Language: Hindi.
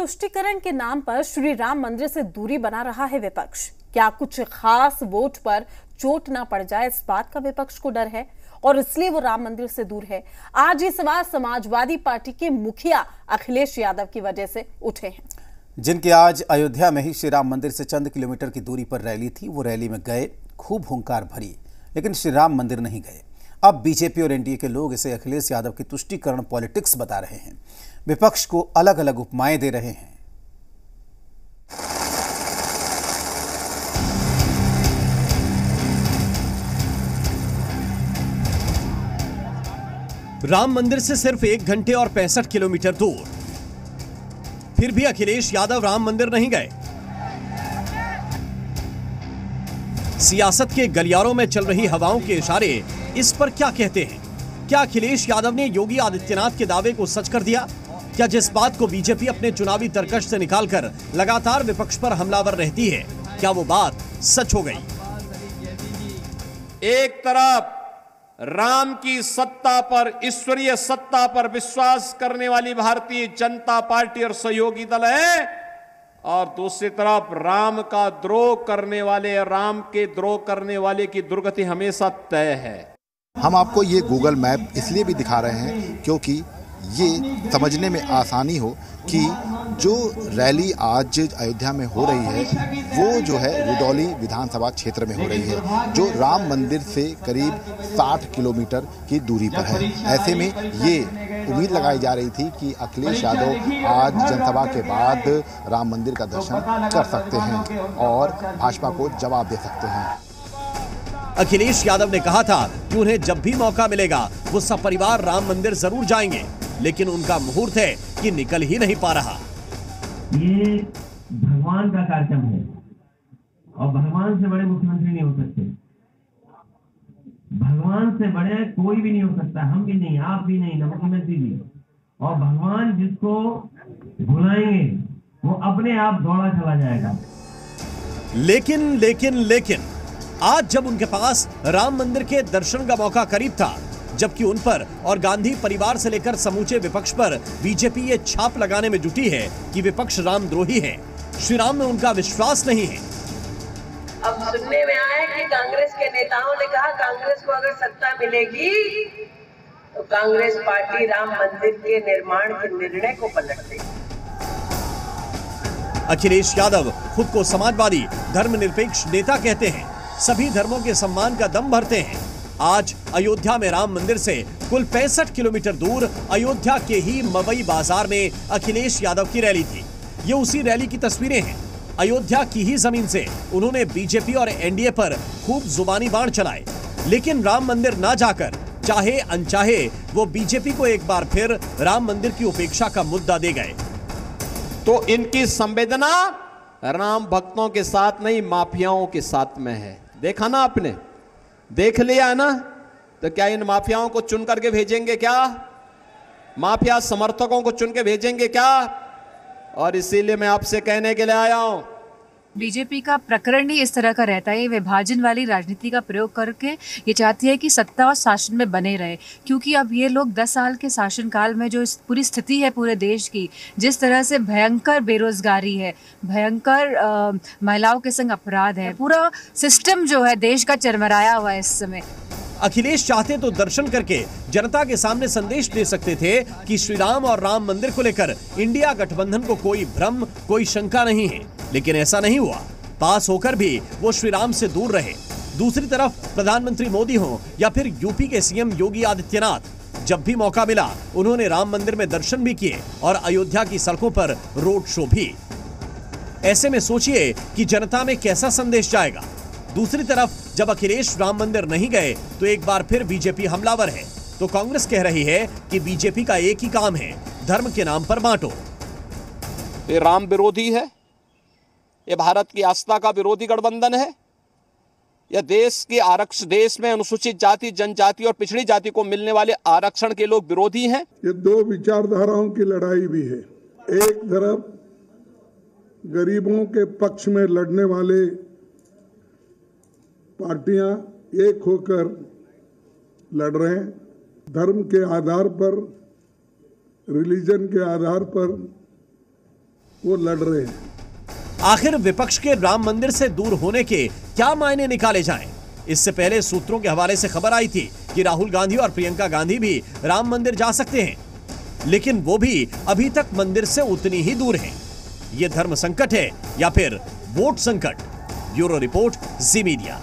तुष्टीकरण के नाम पर श्री राम मंदिर से दूरी बना रहा है विपक्ष। क्या कुछ खास वोट पर चोट ना पड़ जाए, इस बात का विपक्ष को डर है और इसलिए वो राम मंदिर से दूर है। आज ये सवाल समाजवादी पार्टी के मुखिया अखिलेश यादव की वजह से उठे हैं, जिनकी आज अयोध्या में ही श्री राम मंदिर से चंद किलोमीटर की दूरी पर रैली थी। वो रैली में गए, खूब हुंकार भरी, लेकिन श्री राम मंदिर नहीं गए। अब बीजेपी और एनडीए के लोग इसे अखिलेश यादव की तुष्टीकरण पॉलिटिक्स बता रहे हैं, विपक्ष को अलग अलग उपमाएं दे रहे हैं। राम मंदिर से सिर्फ 1 घंटे और 65 किलोमीटर दूर, फिर भी अखिलेश यादव राम मंदिर नहीं गए। सियासत के गलियारों में चल रही हवाओं के इशारे इस पर क्या कहते हैं? क्या अखिलेश यादव ने योगी आदित्यनाथ के दावे को सच कर दिया? क्या जिस बात को बीजेपी अपने चुनावी तरकश से निकालकर लगातार विपक्ष पर हमलावर रहती है, क्या वो बात सच हो गई? एक तरफ राम की सत्ता पर, ईश्वरीय सत्ता पर विश्वास करने वाली भारतीय जनता पार्टी और सहयोगी दल है, और दूसरी तरफ राम का द्रोह करने वाले, राम के द्रोह करने वाले की दुर्गति हमेशा तय है। हम आपको ये गूगल मैप इसलिए भी दिखा रहे हैं क्योंकि ये समझने में आसानी हो कि जो रैली आज अयोध्या में हो रही है वो जो है रुदौली विधानसभा क्षेत्र में हो रही है, जो राम मंदिर से करीब 60 किलोमीटर की दूरी पर है। ऐसे में ये उम्मीद लगाई जा रही थी कि अखिलेश यादव आज जनसभा के बाद राम मंदिर का दर्शन कर सकते हैं और भाजपा को जवाब दे सकते हैं। अखिलेश यादव ने कहा था कि उन्हें जब भी मौका मिलेगा वो सपरिवार राम मंदिर जरूर जाएंगे, लेकिन उनका मुहूर्त है कि निकल ही नहीं पा रहा। ये भगवान का कार्यक्रम है और भगवान से बड़े मुख्यमंत्री नहीं हो सकते, भगवान से बड़े कोई भी नहीं हो सकता, हम भी नहीं, आप भी नहीं, न मुख्यमंत्री भी। और भगवान जिसको बुलाएंगे वो अपने आप दौड़ा चला जाएगा। लेकिन आज जब उनके पास राम मंदिर के दर्शन का मौका करीब था, जबकि उन पर और गांधी परिवार से लेकर समूचे विपक्ष पर बीजेपी ये छाप लगाने में जुटी है कि विपक्ष रामद्रोही है, श्री राम में उनका विश्वास नहीं है। अब सुनने में आया कि कांग्रेस के नेताओं ने कहा कांग्रेस को अगर सत्ता मिलेगी तो कांग्रेस पार्टी राम मंदिर के निर्माण के निर्णय को पलट देगी। अखिलेश यादव खुद को समाजवादी धर्मनिरपेक्ष नेता कहते हैं, सभी धर्मों के सम्मान का दम भरते हैं। आज अयोध्या में राम मंदिर से कुल 65 किलोमीटर दूर अयोध्या के ही मवई बाजार में अखिलेश यादव की रैली थी। ये उसी रैली की तस्वीरें हैं। अयोध्या की ही जमीन से उन्होंने बीजेपी और एनडीए पर खूब जुबानी बाण चलाए, लेकिन राम मंदिर ना जाकर चाहे अनचाहे वो बीजेपी को एक बार फिर राम मंदिर की उपेक्षा का मुद्दा दे गए। तो इनकी संवेदना राम भक्तों के साथ नहीं, माफियाओं के साथ में है। देखा ना आपने, देख लिया है ना? तो क्या इन माफियाओं को चुन करके भेजेंगे क्या? माफिया समर्थकों को चुन के भेजेंगे क्या? और इसीलिए मैं आपसे कहने के लिए आया हूं, बीजेपी का प्रकरण ही इस तरह का रहता है, विभाजन वाली राजनीति का प्रयोग करके ये चाहती है कि सत्ता और शासन में बने रहे। क्योंकि अब ये लोग 10 साल के शासनकाल में जो पूरी स्थिति है पूरे देश की, जिस तरह से भयंकर बेरोजगारी है, भयंकर महिलाओं के संग अपराध है, पूरा सिस्टम जो है देश का चरमराया हुआ है इस समय। अखिलेश चाहते तो दर्शन करके जनता के सामने संदेश दे सकते थे कि श्री राम और राम मंदिर को लेकर इंडिया गठबंधन को कोई भ्रम, कोई शंका नहीं है, लेकिन ऐसा नहीं हुआ। पास होकर भी वो श्री राम से दूर रहे। दूसरी तरफ प्रधानमंत्री मोदी हो या फिर यूपी के सीएम योगी आदित्यनाथ, जब भी मौका मिला उन्होंने राम मंदिर में दर्शन भी किए और अयोध्या की सड़कों पर रोड शो भी। ऐसे में सोचिए कि जनता में कैसा संदेश जाएगा। दूसरी तरफ जब अखिलेश राम मंदिर नहीं गए तो एक बार फिर बीजेपी हमलावर है। तो कांग्रेस कह रही है कि बीजेपी का एक ही काम है, धर्म के नाम पर बांटो। ये राम विरोधी है, ये भारत की आस्था का विरोधी गठबंधन है, यह देश के आरक्षण, देश में अनुसूचित जाति, जनजाति और पिछड़ी जाति को मिलने वाले आरक्षण के लोग विरोधी हैं। ये दो विचारधाराओं की लड़ाई भी है। एक तरफ गरीबों के पक्ष में लड़ने वाले पार्टियां एक होकर लड़ रहे हैं, धर्म के आधार पर, रिलीजन के आधार पर वो लड़ रहे हैं। आखिर विपक्ष के राम मंदिर से दूर होने के क्या मायने निकाले जाएं? इससे पहले सूत्रों के हवाले से खबर आई थी कि राहुल गांधी और प्रियंका गांधी भी राम मंदिर जा सकते हैं, लेकिन वो भी अभी तक मंदिर से उतनी ही दूर हैं। ये धर्म संकट है या फिर वोट संकट? ब्यूरो रिपोर्ट, जी मीडिया।